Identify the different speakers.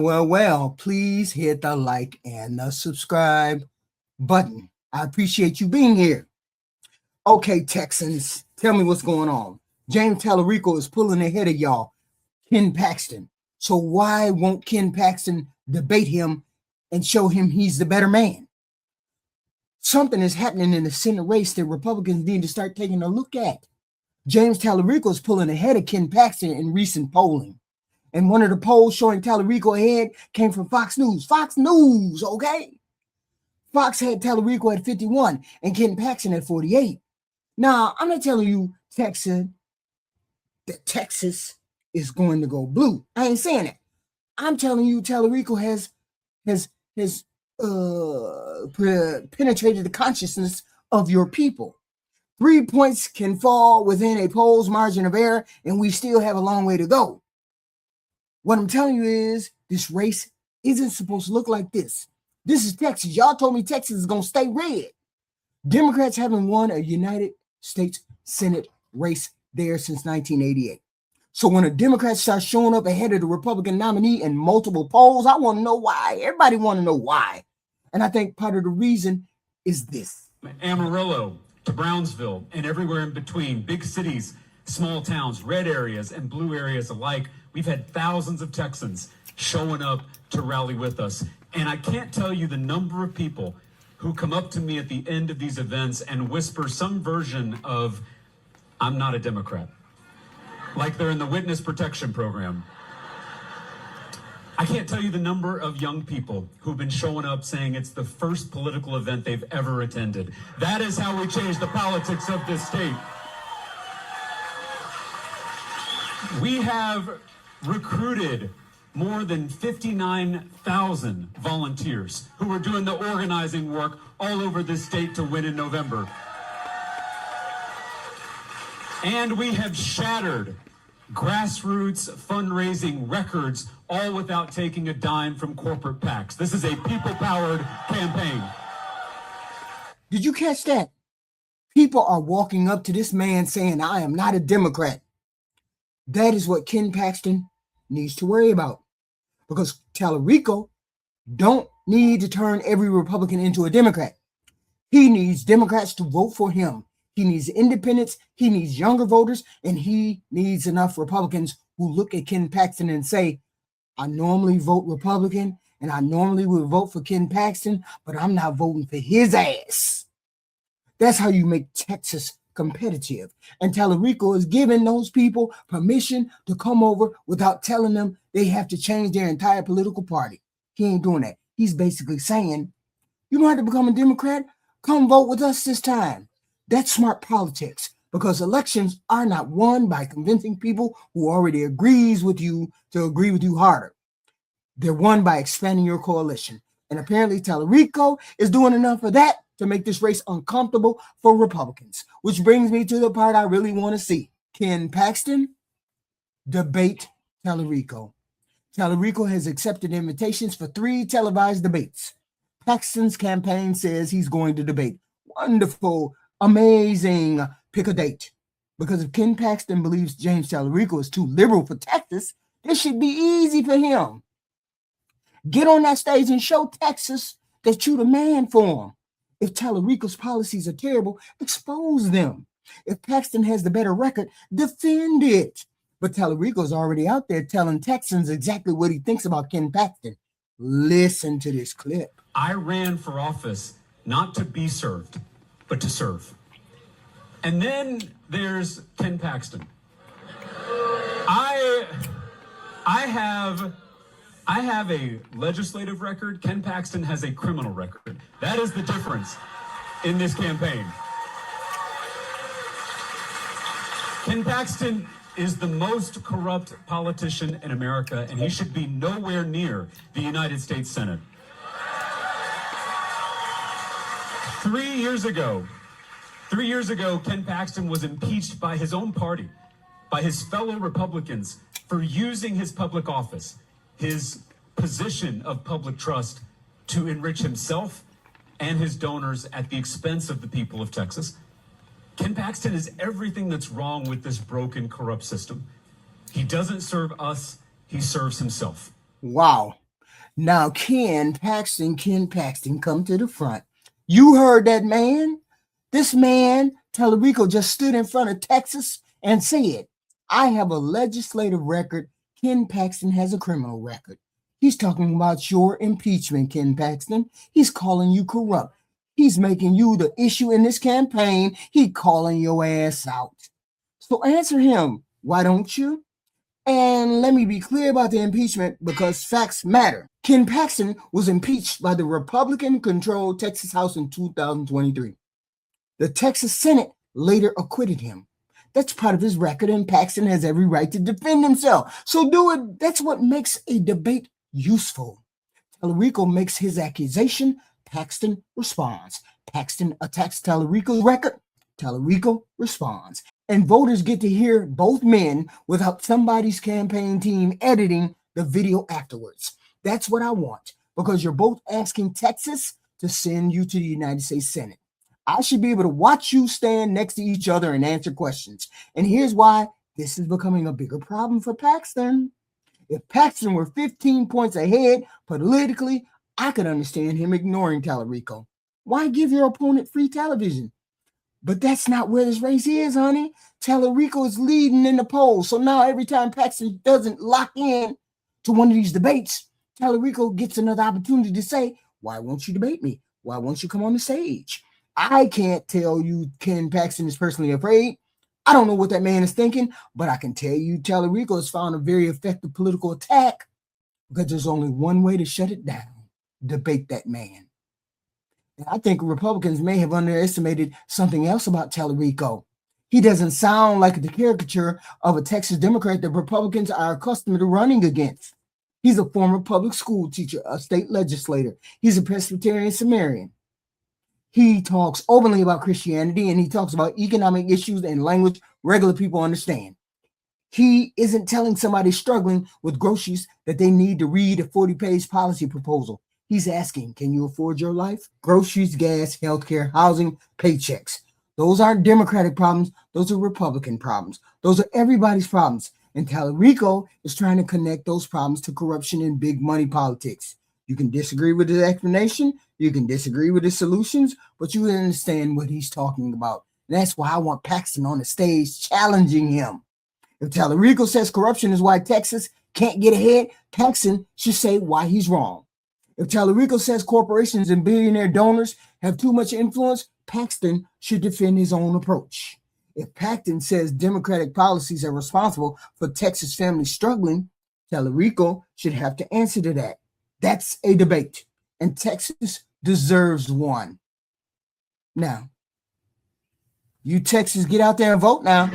Speaker 1: Well, please hit the like and the subscribe button. I appreciate you being here. Okay, Texans, tell me what's going on. James Tallarico is pulling ahead of y'all, Ken Paxton. So why won't Ken Paxton debate him and show him he's the better man? Something is happening in the Senate race that Republicans need to start taking a look at. James Tallarico is pulling ahead of Ken Paxton in recent polling. And one of the polls showing Tallarico ahead came from Fox News. Fox News, okay? Fox had Tallarico at 51 and Ken Paxton at 48. Now, I'm not telling you, Texan, that Texas is going to go blue. I ain't saying that. I'm telling you, Tallarico has penetrated the consciousness of your people. 3 points can fall within a poll's margin of error, and we still have a long way to go. What I'm telling you is this race isn't supposed to look like this. This is Texas. Y'all told me Texas is going to stay red. Democrats haven't won a United States Senate race there since 1988. So when a Democrat starts showing up ahead of the Republican nominee in multiple polls, I want to know why. Everybody want to know why. And I think part of the reason is this.
Speaker 2: Amarillo to Brownsville and everywhere in between, big cities, small towns, red areas and blue areas alike. We've had thousands of Texans showing up to rally with us. And I can't tell you the number of people who come up to me at the end of these events and whisper some version of, "I'm not a Democrat." Like they're in the witness protection program. I can't tell you the number of young people who've been showing up saying it's the first political event they've ever attended. That is how we change the politics of this state. We have recruited more than 59,000 volunteers who are doing the organizing work all over this state to win in November. And we have shattered grassroots fundraising records, all without taking a dime from corporate PACs. This is a people-powered campaign.
Speaker 1: Did you catch that? People are walking up to this man saying, "I am not a Democrat." That is what Ken Paxton needs to worry about, because Tallarico don't need to turn every Republican into a Democrat. He needs Democrats to vote for him. He needs independents, he needs younger voters, and he needs enough Republicans who look at Ken Paxton and say, "I normally vote Republican and I normally would vote for Ken Paxton, but I'm not voting for his ass." That's how you make Texas competitive. And Tallarico is giving those people permission to come over without telling them they have to change their entire political party. He ain't doing that. He's basically saying, "You don't have to become a Democrat. Come vote with us this time." That's smart politics, because elections are not won by convincing people who already agrees with you to agree with you harder. They're won by expanding your coalition. And apparently Tallarico is doing enough of that to make this race uncomfortable for Republicans, which brings me to the part I really want to see. Ken Paxton debate Tallarico. Tallarico has accepted invitations for 3 televised debates. Paxton's campaign says he's going to debate. Wonderful, amazing. Pick a date. Because if Ken Paxton believes James Tallarico is too liberal for Texas, this should be easy for him. Get on that stage and show Texas that you're the man for him. If Tallarico's policies are terrible, expose them. If Paxton has the better record, defend it. But Tallarico's already out there telling Texans exactly what he thinks about Ken Paxton. Listen to this clip.
Speaker 2: I ran for office not to be served, but to serve. And then there's Ken Paxton. I have a legislative record. Ken Paxton has a criminal record. That is the difference in this campaign. Ken Paxton is the most corrupt politician in America, and he should be nowhere near the United States Senate. 3 years ago, Ken Paxton was impeached by his own party, by his fellow Republicans, for using his public office, his position of public trust, to enrich himself and his donors at the expense of the people of Texas. Ken Paxton is everything that's wrong with this broken, corrupt system. He doesn't serve us, he serves himself.
Speaker 1: Wow. Now, Ken Paxton, come to the front. You heard that man? This man, Tallarico, just stood in front of Texas and said, I have a legislative record. Ken Paxton has a criminal record. He's talking about your impeachment, Ken Paxton. He's calling you corrupt. He's making you the issue in this campaign. He's calling your ass out. So answer him, why don't you? And let me be clear about the impeachment because facts matter. Ken Paxton was impeached by the Republican-controlled Texas House in 2023. The Texas Senate later acquitted him. That's part of his record, and Paxton has every right to defend himself. So do it. That's what makes a debate useful. Tallarico makes his accusation. Paxton responds. Paxton attacks Tallarico's record. Tallarico responds. And voters get to hear both men without somebody's campaign team editing the video afterwards. That's what I want, because you're both asking Texas to send you to the United States Senate. I should be able to watch you stand next to each other and answer questions. And here's why this is becoming a bigger problem for Paxton. If Paxton were 15 points ahead politically, I could understand him ignoring Tallarico. Why give your opponent free television? But that's not where this race is, honey. Tallarico is leading in the polls. So now every time Paxton doesn't lock in to one of these debates, Tallarico gets another opportunity to say, why won't you debate me? Why won't you come on the stage? I can't tell you Ken Paxton is personally afraid. I don't know what that man is thinking, but I can tell you Tallarico has found a very effective political attack because there's only one way to shut it down. Debate that man. And I think Republicans may have underestimated something else about Tallarico. He doesn't sound like the caricature of a Texas Democrat that Republicans are accustomed to running against. He's a former public school teacher, a state legislator. He's a Presbyterian Samaritan. He talks openly about Christianity, and he talks about economic issues and language regular people understand. He isn't telling somebody struggling with groceries that they need to read a 40-page policy proposal. He's asking, can you afford your life? Groceries, gas, healthcare, housing, paychecks. Those aren't Democratic problems. Those are Republican problems. Those are everybody's problems. And Tallarico is trying to connect those problems to corruption and big money politics. You can disagree with his explanation. You can disagree with his solutions, but you understand what he's talking about. And that's why I want Paxton on the stage challenging him. If Tallarico says corruption is why Texas can't get ahead, Paxton should say why he's wrong. If Tallarico says corporations and billionaire donors have too much influence, Paxton should defend his own approach. If Paxton says Democratic policies are responsible for Texas families struggling, Tallarico should have to answer to that. That's a debate, and Texas deserves one. Now, you Texans, get out there and vote now.